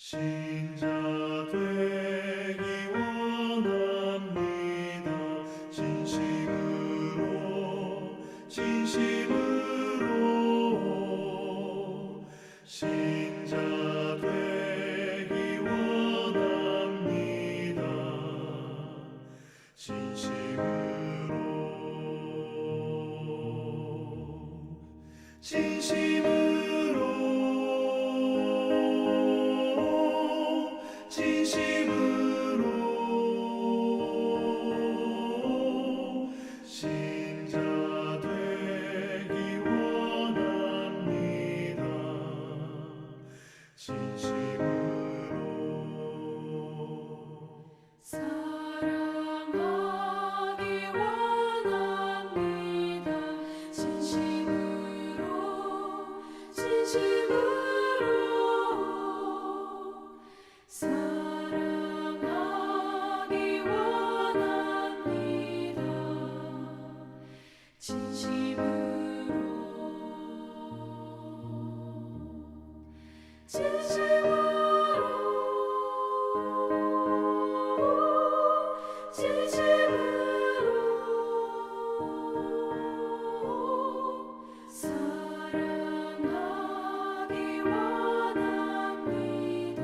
신자 되기 원합니다. 진심으로 신자 되기 원합니다. 진심으로 신자 되기 원합니다. 진심으로 사랑하기 원합니다. 진심으로 사랑하기 원합니다. 사랑하기 원합니다.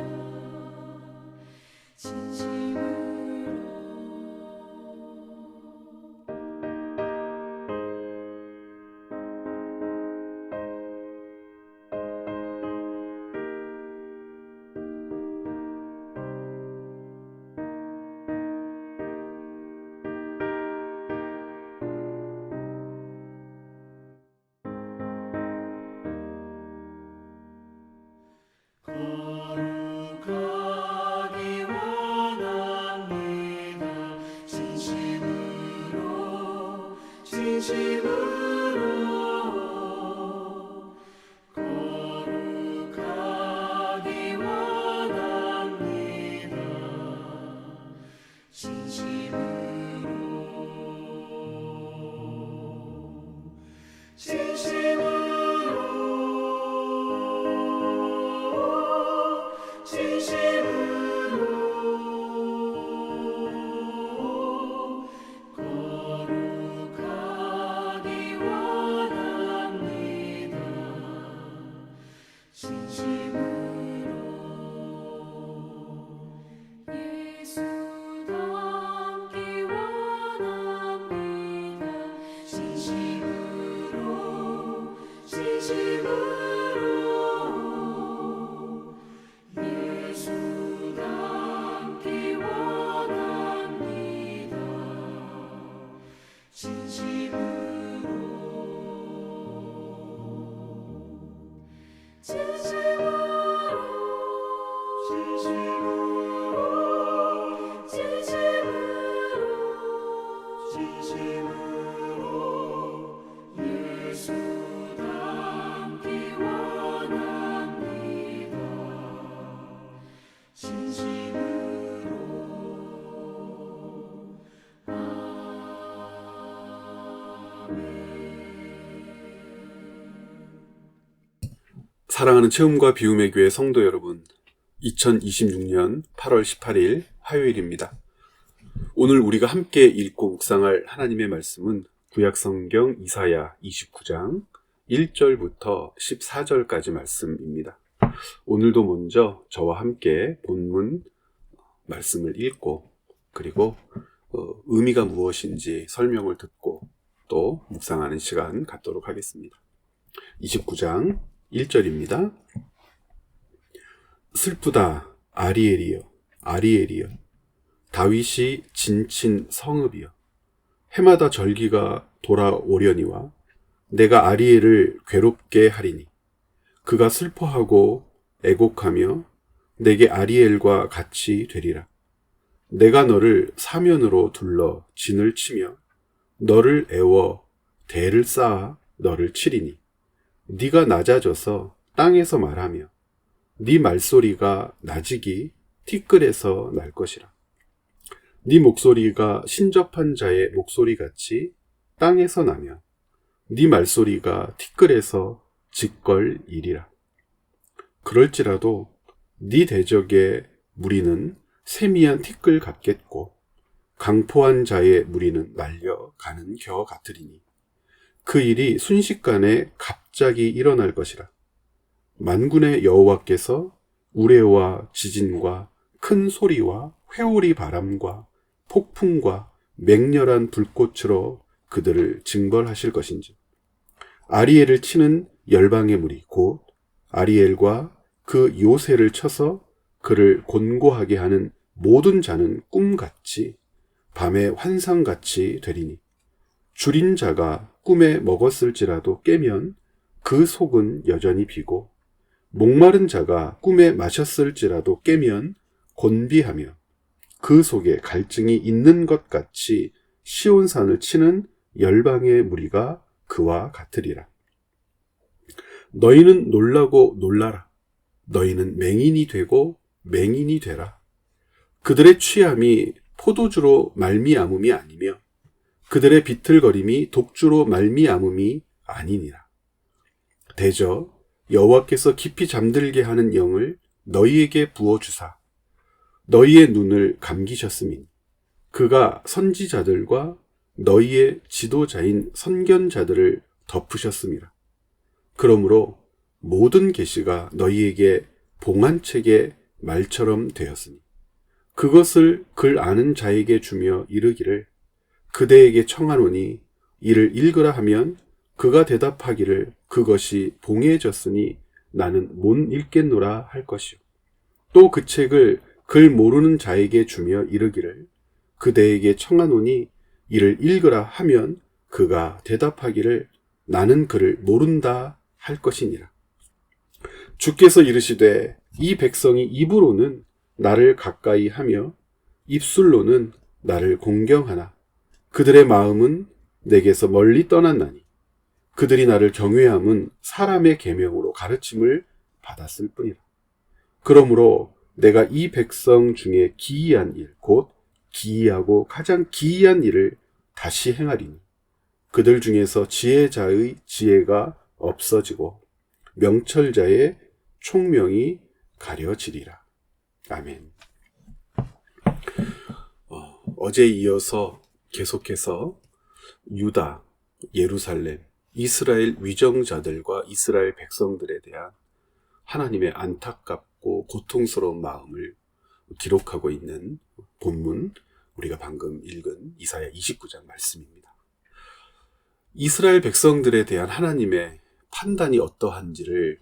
거룩하기 원합니다. 진심으로 거룩하기 원합니다. 거룩하기 원합니다. 예수 닮기 원합니다. 진심으로 예수 닮기 원합니다. 진심으로 예수 닮기 원합니다. 사랑하는 체험과 비움의 교회 성도 여러분, 2026년 8월 18일 화요일입니다. 오늘 우리가 함께 읽고 묵상할 하나님의 말씀은 구약성경 이사야 29장 1절부터 14절까지 말씀입니다. 오늘도 먼저 저와 함께 본문 말씀을 읽고 그리고 의미가 무엇인지 설명을 듣고 또 묵상하는 시간 갖도록 하겠습니다. 29장 1절입니다. 슬프다 아리엘이여 아리엘이여 다윗이 진친 성읍이여 해마다 절기가 돌아오려니와 내가 아리엘을 괴롭게 하리니 그가 슬퍼하고 애곡하며 내게 아리엘과 같이 되리라. 내가 너를 사면으로 둘러 진을 치며 너를 애워 대를 쌓아 너를 치리니 네가 낮아져서 땅에서 말하며 네 말소리가 낮이기 티끌에서 날 것이라. 네 목소리가 신접한 자의 목소리같이 땅에서 나며 네 말소리가 티끌에서 짓걸이리라. 그럴지라도 네 대적의 무리는 세미한 티끌 같겠고 강포한 자의 무리는 말려가는 겨 같으리니 그 일이 순식간에 갑자기 일어날 것이라. 만군의 여호와께서 우레와 지진과 큰 소리와 회오리 바람과 폭풍과 맹렬한 불꽃으로 그들을 징벌하실 것인지. 아리엘을 치는 열방의 무리 곧 아리엘과 그 요새를 쳐서 그를 곤고하게 하는 모든 자는 꿈같이 밤의 환상같이 되리니 줄인 자가 꿈에 먹었을지라도 깨면 그 속은 여전히 비고 목마른 자가 꿈에 마셨을지라도 깨면 곤비하며 그 속에 갈증이 있는 것 같이 시온산을 치는 열방의 무리가 그와 같으리라. 너희는 놀라고 놀라라. 너희는 맹인이 되고 맹인이 되라. 그들의 취함이 포도주로 말미암음이 아니며 그들의 비틀거림이 독주로 말미암음이 아니니라. 대저 여호와께서 깊이 잠들게 하는 영을 너희에게 부어주사 너희의 눈을 감기셨음이니 그가 선지자들과 너희의 지도자인 선견자들을 덮으셨음이라. 그러므로 모든 계시가 너희에게 봉안책의 말처럼 되었으니 그것을 글 아는 자에게 주며 이르기를 그대에게 청하노니 이를 읽으라 하면 그가 대답하기를 그것이 봉해졌으니 나는 못 읽겠노라 할 것이요. 또 그 책을 글 모르는 자에게 주며 이르기를 그대에게 청하노니 이를 읽으라 하면 그가 대답하기를 나는 그를 모른다 할 것이니라. 주께서 이르시되 이 백성이 입으로는 나를 가까이 하며 입술로는 나를 공경하나 그들의 마음은 내게서 멀리 떠났나니 그들이 나를 경외함은 사람의 계명으로 가르침을 받았을 뿐이라. 그러므로 내가 이 백성 중에 기이한 일, 곧 기이하고 가장 기이한 일을 다시 행하리니 그들 중에서 지혜자의 지혜가 없어지고 명철자의 총명이 가려지리라. 아멘. 어제에 이어서 계속해서 유다, 예루살렘, 이스라엘 위정자들과 이스라엘 백성들에 대한 하나님의 안타깝고 고통스러운 마음을 기록하고 있는 본문, 우리가 방금 읽은 이사야 29장 말씀입니다. 이스라엘 백성들에 대한 하나님의 판단이 어떠한지를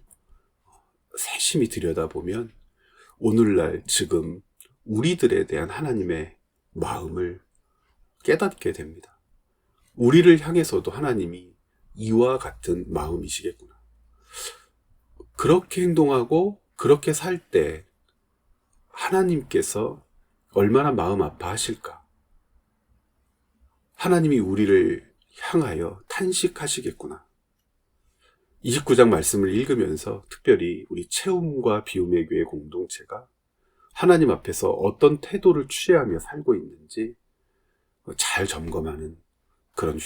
세심히 들여다보면 오늘날 지금 우리들에 대한 하나님의 마음을 깨닫게 됩니다. 우리를 향해서도 하나님이 이와 같은 마음이시겠구나. 그렇게 행동하고 그렇게 살 때 하나님께서 얼마나 마음 아파하실까? 하나님이 우리를 향하여 탄식하시겠구나. 29장 말씀을 읽으면서 특별히 우리 채움과 비움의 교회 공동체가 하나님 앞에서 어떤 태도를 취하며 살고 있는지 잘 점검하는 그런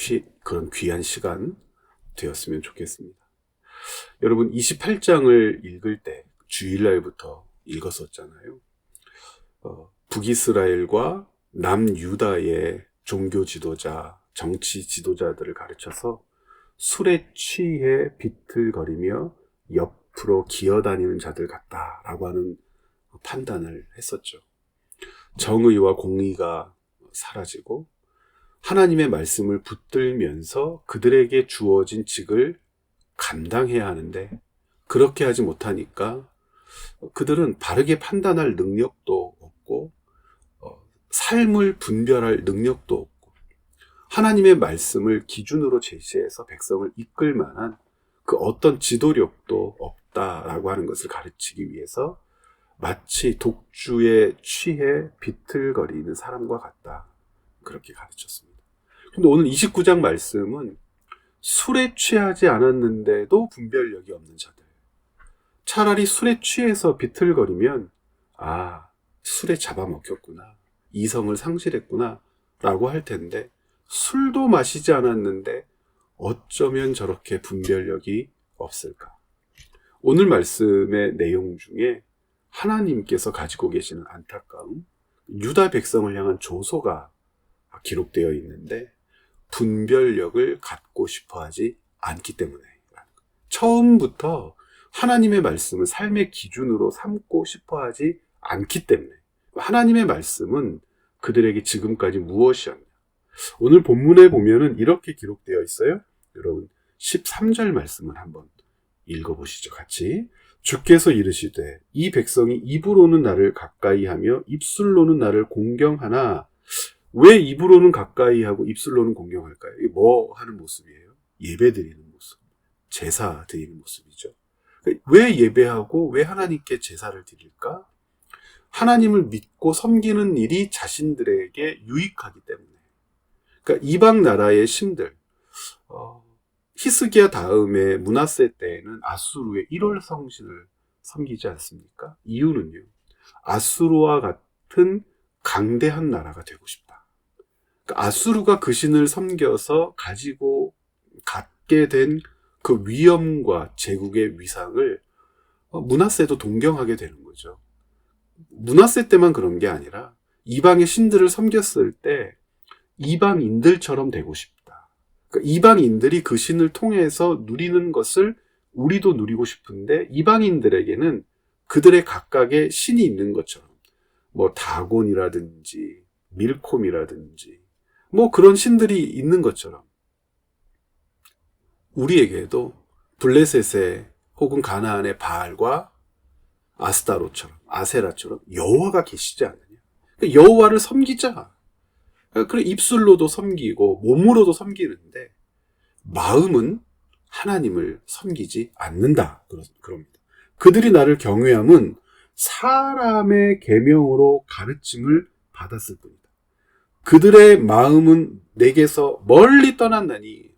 귀한 시간 되었으면 좋겠습니다. 여러분 28장을 읽을 때 주일날부터 읽었었잖아요. 북이스라엘과 남유다의 종교 지도자, 정치 지도자들을 가르쳐서 술에 취해 비틀거리며 옆으로 기어다니는 자들 같다라고 하는 판단을 했었죠. 정의와 공의가 사라지고 하나님의 말씀을 붙들면서 그들에게 주어진 직을 감당해야 하는데 그렇게 하지 못하니까 그들은 바르게 판단할 능력도 없고 삶을 분별할 능력도 없고 하나님의 말씀을 기준으로 제시해서 백성을 이끌 만한 그 어떤 지도력도 없다라고 하는 것을 가르치기 위해서 마치 독주에 취해 비틀거리는 사람과 같다. 그렇게 가르쳤습니다. 근데 오늘 29장 말씀은 술에 취하지 않았는데도 분별력이 없는 자들. 차라리 술에 취해서 비틀거리면 술에 잡아먹혔구나. 이성을 상실했구나 라고 할 텐데 술도 마시지 않았는데 어쩌면 저렇게 분별력이 없을까? 오늘 말씀의 내용 중에 하나님께서 가지고 계시는 안타까움, 유다 백성을 향한 조소가 기록되어 있는데 분별력을 갖고 싶어 하지 않기 때문에, 처음부터 하나님의 말씀을 삶의 기준으로 삼고 싶어 하지 않기 때문에, 하나님의 말씀은 그들에게 지금까지 무엇이었냐. 오늘 본문에 보면은 이렇게 기록되어 있어요. 여러분 13절 말씀을 한번 읽어보시죠. 같이. 주께서 이르시되 이 백성이 입으로는 나를 가까이하며 입술로는 나를 공경하나. 왜 입으로는 가까이하고 입술로는 공경할까요? 이게 뭐 하는 모습이에요? 예배 드리는 모습, 제사 드리는 모습이죠. 왜 예배하고 왜 하나님께 제사를 드릴까? 하나님을 믿고 섬기는 일이 자신들에게 유익하기 때문에. 그러니까 이방 나라의 신들, 히스기야 다음에 므낫세 때에는 아수르의 1월 성신을 섬기지 않습니까? 이유는요, 아수르와 같은 강대한 나라가 되고 싶다. 그러니까 아수르가 그 신을 섬겨서 가지고 갖게 된 그 위엄과 제국의 위상을 므낫세도 동경하게 되는 거죠. 므낫세 때만 그런 게 아니라 이방의 신들을 섬겼을 때 이방인들처럼 되고 싶다. 그러니까 이방인들이 그 신을 통해서 누리는 것을 우리도 누리고 싶은데, 이방인들에게는 그들의 각각의 신이 있는 것처럼, 뭐 다곤이라든지 밀콤이라든지 뭐 그런 신들이 있는 것처럼, 우리에게도 블레셋의 혹은 가나안의 바알과 아스타로처럼, 아세라처럼 여호와가 계시지 않느냐. 그러니까 여호와를 섬기자. 그래, 입술로도 섬기고 몸으로도 섬기는데 마음은 하나님을 섬기지 않는다. 그럽니다. 그들이 나를 경외함은 사람의 계명으로 가르침을 받았을 뿐이다. 그들의 마음은 내게서 멀리 떠났나니.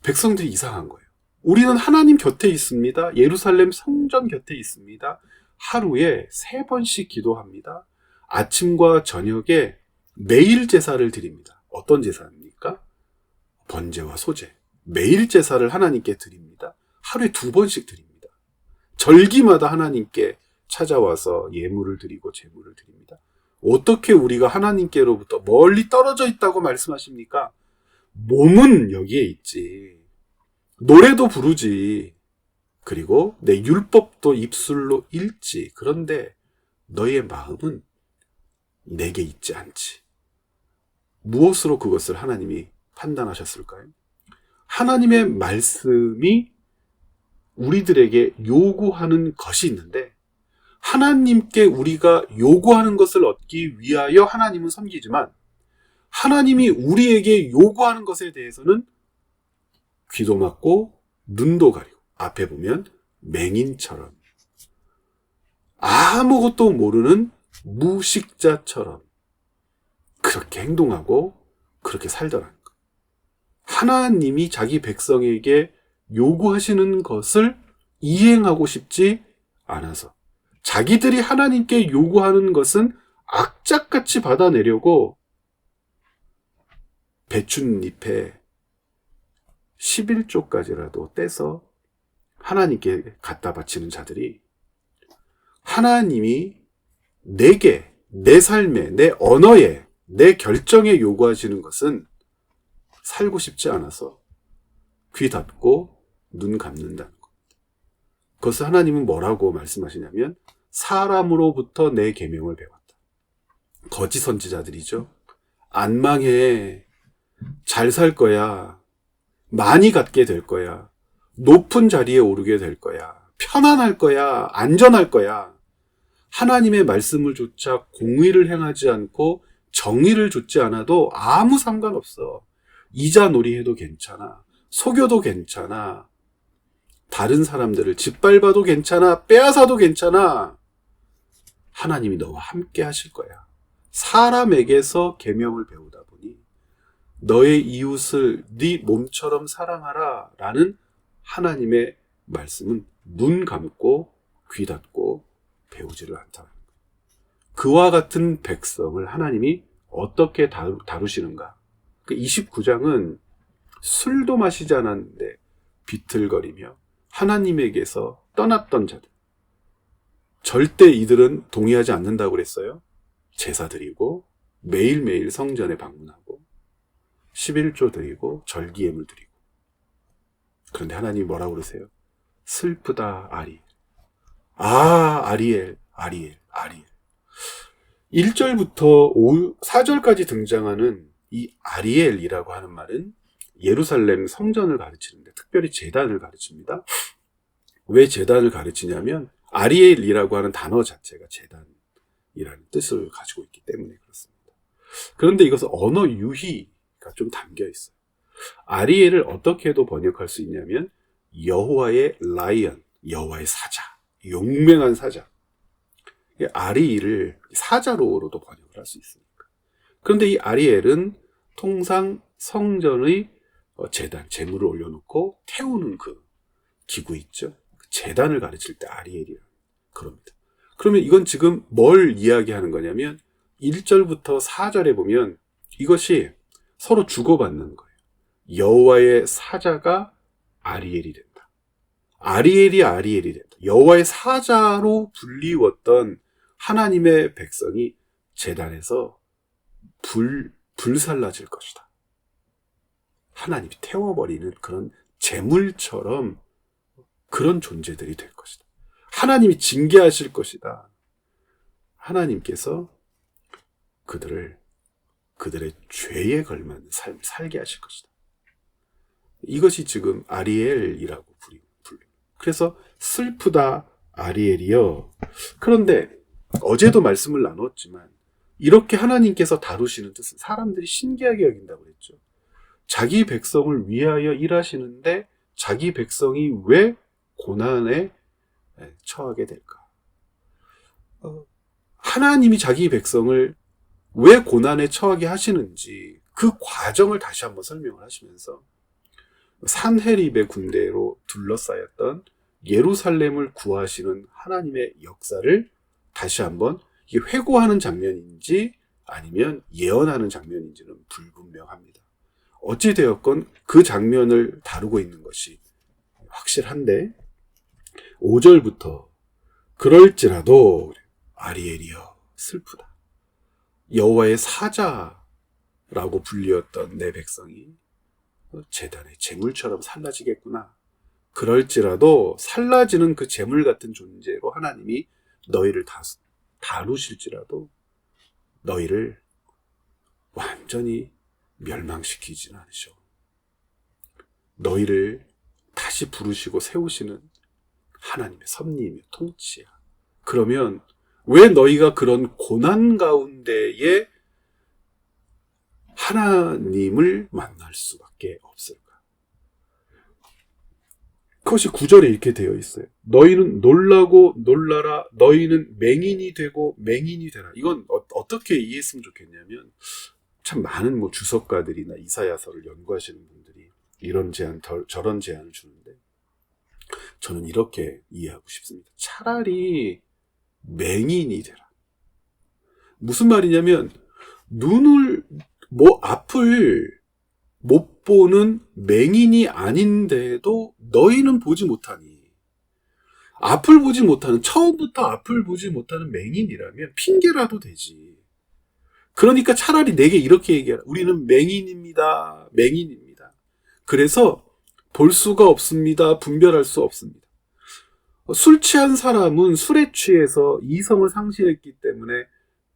백성들이 이상한 거예요. 우리는 하나님 곁에 있습니다. 예루살렘 성전 곁에 있습니다. 하루에 3번씩 기도합니다. 아침과 저녁에 매일 제사를 드립니다. 어떤 제사입니까? 번제와 소제. 매일 제사를 하나님께 드립니다. 하루에 2번씩 드립니다. 절기마다 하나님께 찾아와서 예물을 드리고 제물을 드립니다. 어떻게 우리가 하나님께로부터 멀리 떨어져 있다고 말씀하십니까? 몸은 여기에 있지. 노래도 부르지. 그리고 내 율법도 입술로 읽지. 그런데 너의 마음은 내게 있지 않지. 무엇으로 그것을 하나님이 판단하셨을까요? 하나님의 말씀이 우리들에게 요구하는 것이 있는데, 하나님께 우리가 요구하는 것을 얻기 위하여 하나님은 섬기지만, 하나님이 우리에게 요구하는 것에 대해서는 귀도 막고 눈도 가리고, 앞에 보면 맹인처럼, 아무것도 모르는 무식자처럼 그렇게 행동하고 그렇게 살더라는 것. 하나님이 자기 백성에게 요구하시는 것을 이행하고 싶지 않아서, 자기들이 하나님께 요구하는 것은 악착같이 받아내려고 배춧잎에 11조까지라도 떼서 하나님께 갖다 바치는 자들이, 하나님이 내게, 내 삶에, 내 언어에, 내 결정에 요구하시는 것은 살고 싶지 않아서 귀 닫고 눈 감는다는 것. 그것을 하나님은 뭐라고 말씀하시냐면, 사람으로부터 내 계명을 배웠다. 거짓 선지자들이죠. 안 망해. 잘 살 거야. 많이 갖게 될 거야. 높은 자리에 오르게 될 거야. 편안할 거야. 안전할 거야. 하나님의 말씀을 조차 공의를 행하지 않고 정의를 좇지 않아도 아무 상관없어. 이자 놀이해도 괜찮아. 속여도 괜찮아. 다른 사람들을 짓밟아도 괜찮아. 빼앗아도 괜찮아. 하나님이 너와 함께 하실 거야. 사람에게서 계명을 배우다 보니 너의 이웃을 네 몸처럼 사랑하라 라는 하나님의 말씀은 눈 감고 귀 닫고 배우지를 않다는 거예요. 그와 같은 백성을 하나님이 어떻게 다루시는가? 그 29장은 술도 마시지 않았는데 비틀거리며 하나님에게서 떠났던 자들, 절대 이들은 동의하지 않는다고 그랬어요. 제사 드리고 매일매일 성전에 방문하고 11조 드리고 절기예물 드리고. 그런데 하나님이 뭐라고 그러세요? 슬프다 아리엘. 아리엘. 1절부터 4절까지 등장하는 이 아리엘이라고 하는 말은 예루살렘 성전을 가르치는데 특별히 제단을 가르칩니다. 왜 제단을 가르치냐면 아리엘이라고 하는 단어 자체가 제단이라는 뜻을 가지고 있기 때문에 그렇습니다. 그런데 이것은 언어 유희가 좀 담겨 있어요. 아리엘을 어떻게도 번역할 수 있냐면 여호와의 라이언, 여호와의 사자, 용맹한 사자. 아리엘을 사자로도 번역을 할 수 있으니까. 그런데 이 아리엘은 통상 성전의 제단, 제물을 올려놓고 태우는 그 기구 있죠. 제단을 가르칠 때 아리엘이라 그럽니다. 그러면 이건 지금 뭘 이야기하는 거냐면 1절부터 4절에 보면 이것이 서로 주고받는 거예요. 여호와의 사자가 아리엘이 된다. 아리엘이 된다. 여호와의 사자로 불리웠던 하나님의 백성이 제단에서 불살라질 것이다. 하나님이 태워버리는 그런 재물처럼 그런 존재들이 될 것이다. 하나님이 징계하실 것이다. 하나님께서 그들의 죄에 걸맞는 삶을 살게 하실 것이다. 이것이 지금 아리엘이라고 부릅니다. 그래서 슬프다 아리엘이여. 그런데 어제도 말씀을 나눴지만 이렇게 하나님께서 다루시는 뜻은 사람들이 신기하게 여긴다고 그랬죠. 자기 백성을 위하여 일하시는데 자기 백성이 왜 고난에 처하게 될까? 하나님이 자기 백성을 왜 고난에 처하게 하시는지 그 과정을 다시 한번 설명을 하시면서 산헤립의 군대로 둘러싸였던 예루살렘을 구하시는 하나님의 역사를 다시 한번 이게 회고하는 장면인지 아니면 예언하는 장면인지는 불분명합니다. 어찌되었건 그 장면을 다루고 있는 것이 확실한데 5절부터 그럴지라도 아리엘이여 슬프다. 여호와의 사자라고 불리었던 내 백성이 제단의 제물처럼 살라지겠구나. 그럴지라도 살라지는 그 제물 같은 존재로 하나님이 너희를 다루실지라도 너희를 완전히 멸망시키진 않으셔. 너희를 다시 부르시고 세우시는 하나님의 섭리이며 통치야. 그러면 왜 너희가 그런 고난 가운데에 하나님을 만날 수밖에 없을까? 그것이 9절에 이렇게 되어 있어요. 너희는 놀라고 놀라라. 너희는 맹인이 되고 맹인이 되라. 이건 어떻게 이해했으면 좋겠냐면 참 많은 주석가들이나 이사야서를 연구하시는 분들이 이런 제안 저런 제안을 주는데 저는 이렇게 이해하고 싶습니다. 차라리 맹인이 되라. 무슨 말이냐면 앞을 못 보는 맹인이 아닌데도 너희는 보지 못하니. 앞을 보지 못하는, 처음부터 앞을 보지 못하는 맹인이라면 핑계라도 되지. 그러니까 차라리 내게 이렇게 얘기하라. 우리는 맹인입니다. 그래서 볼 수가 없습니다. 분별할 수 없습니다. 술 취한 사람은 술에 취해서 이성을 상실했기 때문에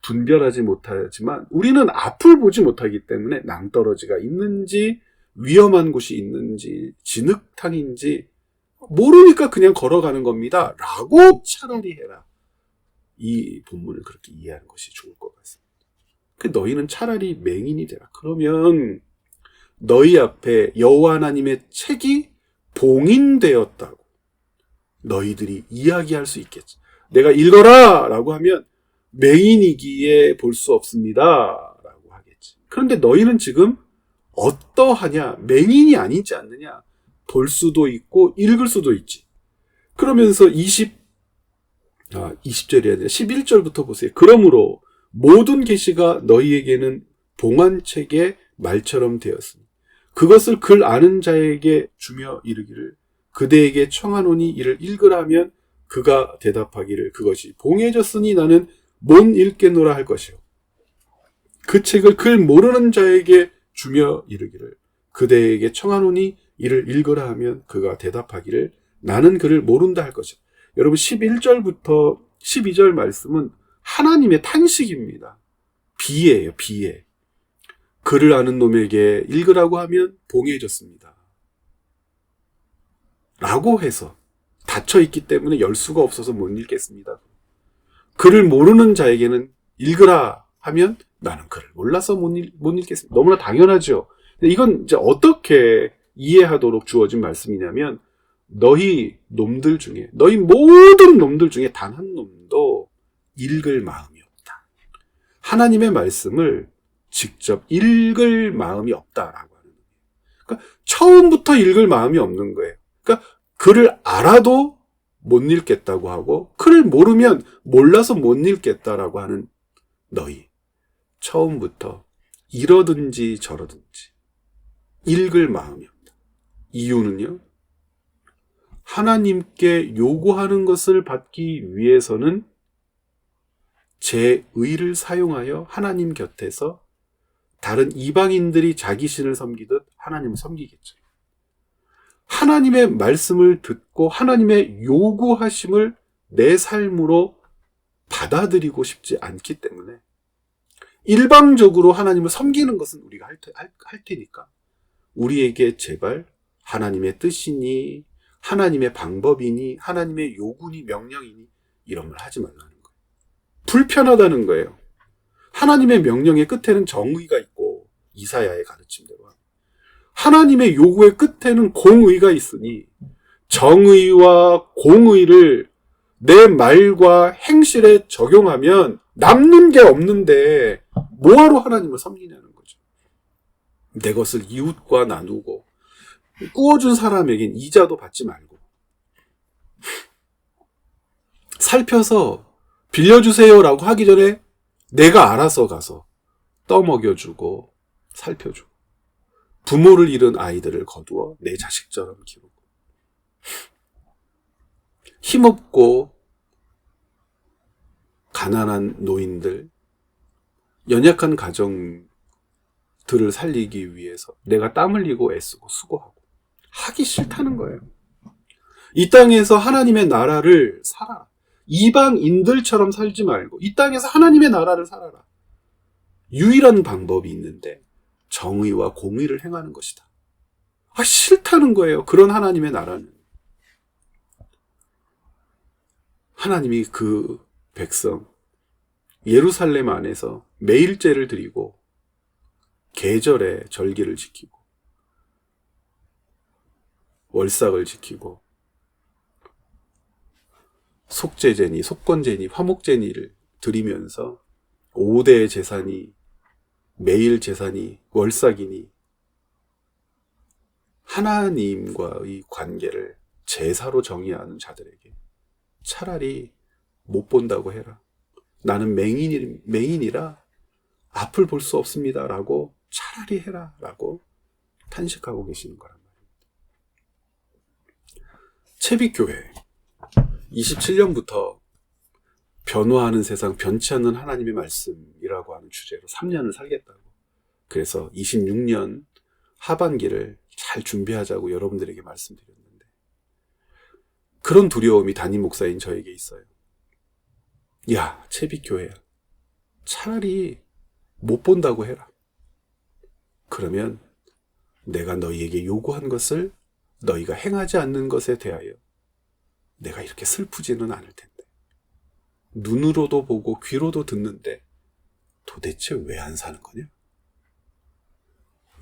분별하지 못하지만 우리는 앞을 보지 못하기 때문에 낭떠러지가 있는지 위험한 곳이 있는지 진흙탕인지 모르니까 그냥 걸어가는 겁니다. 라고 차라리 해라. 이 본문을 그렇게 이해하는 것이 좋을 것 같습니다. 너희는 차라리 맹인이 되라. 그러면 너희 앞에 여호와 하나님의 책이 봉인되었다고 너희들이 이야기할 수 있겠지. 내가 읽어라! 라고 하면 맹인이기에 볼 수 없습니다. 라고 하겠지. 그런데 너희는 지금 어떠하냐? 맹인이 아니지 않느냐? 볼 수도 있고 읽을 수도 있지. 그러면서 20절이 아니라 11절부터 보세요. 그러므로 모든 계시가 너희에게는 봉안책의 말처럼 되었으니 그것을 글 아는 자에게 주며 이르기를 그대에게 청하노니 이를 읽으라 하면 그가 대답하기를 그것이 봉해졌으니 나는 못 읽겠노라 할 것이요. 그 책을 글 모르는 자에게 주며 이르기를 그대에게 청하노니 이를 읽으라 하면 그가 대답하기를 나는 그를 모른다 할 것이요. 여러분 11절부터 12절 말씀은 하나님의 탄식입니다. 비애예요. 비애. 글을 아는 놈에게 읽으라고 하면 봉해졌습니다. 라고 해서 닫혀있기 때문에 열 수가 없어서 못 읽겠습니다. 글을 모르는 자에게는 읽으라 하면 나는 글을 몰라서 못 읽겠습니다. 너무나 당연하죠. 근데 이건 이제 어떻게 이해하도록 주어진 말씀이냐면 너희 놈들 중에 너희 모든 놈들 중에 단 한 놈도 읽을 마음이 없다. 하나님의 말씀을 직접 읽을 마음이 없다라고 하는 거예요. 그러니까 처음부터 읽을 마음이 없는 거예요. 그러니까 글을 알아도 못 읽겠다고 하고 글을 모르면 몰라서 못 읽겠다라고 하는 너희 처음부터 이러든지 저러든지 읽을 마음이 없다. 이유는요. 하나님께 요구하는 것을 받기 위해서는 제 의를 사용하여 하나님 곁에서 다른 이방인들이 자기 신을 섬기듯 하나님을 섬기겠죠. 하나님의 말씀을 듣고 하나님의 요구하심을 내 삶으로 받아들이고 싶지 않기 때문에 일방적으로 하나님을 섬기는 것은 우리가 할 테니까 우리에게 제발 하나님의 뜻이니 하나님의 방법이니 하나님의 요구니 명령이니 이런 걸 하지 말라는 거예요. 불편하다는 거예요. 하나님의 명령의 끝에는 정의가 있고 이사야의 가르침대로 하나님의 요구의 끝에는 공의가 있으니 정의와 공의를 내 말과 행실에 적용하면 남는 게 없는데 뭐하러 하나님을 섬기냐는 거죠. 내 것을 이웃과 나누고 꾸어준 사람에겐 이자도 받지 말고 살펴서 빌려주세요라고 하기 전에 내가 알아서 가서 떠먹여주고 살펴주고 부모를 잃은 아이들을 거두어 내 자식처럼 키우고 힘없고 가난한 노인들, 연약한 가정들을 살리기 위해서 내가 땀 흘리고 애쓰고 수고하고 하기 싫다는 거예요. 이 땅에서 하나님의 나라를 살아라. 이방인들처럼 살지 말고 이 땅에서 하나님의 나라를 살아라. 유일한 방법이 있는데 정의와 공의를 행하는 것이다. 싫다는 거예요. 그런 하나님의 나라는. 하나님이 그 백성 예루살렘 안에서 매일제를 드리고 계절에 절기를 지키고 월삭을 지키고 속죄제니 속건제니 화목제니를 드리면서 5대 제사니 매일 제사니 월삭이니 하나님과의 관계를 제사로 정의하는 자들에게 차라리 못 본다고 해라. 나는 맹인이라 앞을 볼 수 없습니다. 라고 차라리 해라. 라고 탄식하고 계시는 거란 말입니다. 채빛교회 27년부터 변화하는 세상 변치 않는 하나님의 말씀이라고 하는 주제로 3년을 살겠다고. 그래서 26년 하반기를 잘 준비하자고 여러분들에게 말씀드렸는데 그런 두려움이 담임 목사인 저에게 있어요. 야, 채빛교회야. 차라리 못 본다고 해라. 그러면 내가 너희에게 요구한 것을 너희가 행하지 않는 것에 대하여 내가 이렇게 슬프지는 않을 텐데. 눈으로도 보고 귀로도 듣는데 도대체 왜 안 사는 거냐?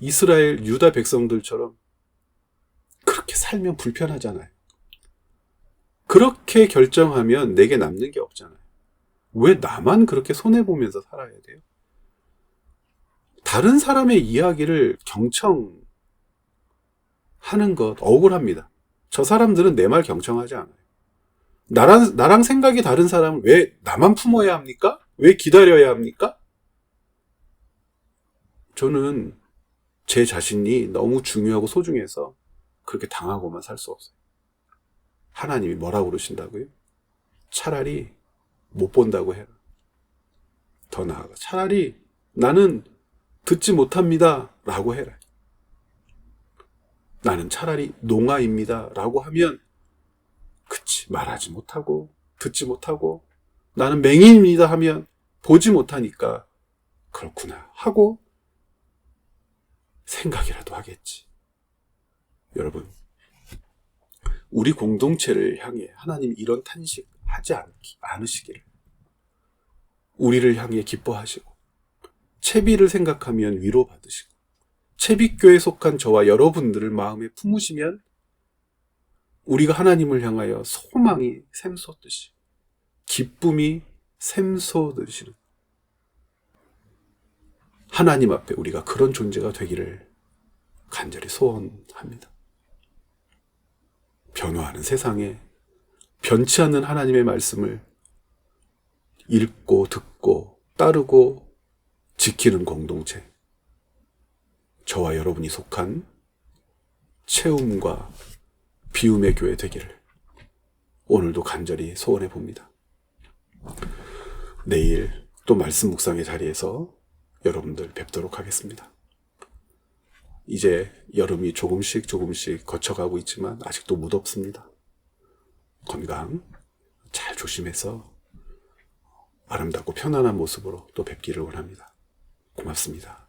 이스라엘 유다 백성들처럼 그렇게 살면 불편하잖아요. 그렇게 결정하면 내게 남는 게 없잖아요. 왜 나만 그렇게 손해보면서 살아야 돼요? 다른 사람의 이야기를 경청하는 것 억울합니다. 저 사람들은 내 말 경청하지 않아요. 나랑 생각이 다른 사람은 왜 나만 품어야 합니까? 왜 기다려야 합니까? 저는 제 자신이 너무 중요하고 소중해서 그렇게 당하고만 살 수 없어요. 하나님이 뭐라고 그러신다고요? 차라리 못 본다고 해라. 더 나아가 차라리 나는 듣지 못합니다 라고 해라. 나는 차라리 농아입니다 라고 하면 그치, 말하지 못하고 듣지 못하고 나는 맹인입니다 하면 보지 못하니까 그렇구나 하고 생각이라도 하겠지. 여러분, 우리 공동체를 향해 하나님 이런 탄식하지 않으시기를, 우리를 향해 기뻐하시고 채비를 생각하면 위로받으시고 채비교에 속한 저와 여러분들을 마음에 품으시면 우리가 하나님을 향하여 소망이 샘솟듯이 기쁨이 샘솟으시는 하나님 앞에 우리가 그런 존재가 되기를 간절히 소원합니다. 변화하는 세상에 변치 않는 하나님의 말씀을 읽고 듣고 따르고 지키는 공동체, 저와 여러분이 속한 채움과 비움의 교회 되기를 오늘도 간절히 소원해 봅니다. 내일 또 말씀 묵상의 자리에서 여러분들 뵙도록 하겠습니다. 이제 여름이 조금씩 거쳐가고 있지만 아직도 무덥습니다. 건강 잘 조심해서 아름답고 편안한 모습으로 또 뵙기를 원합니다. 고맙습니다.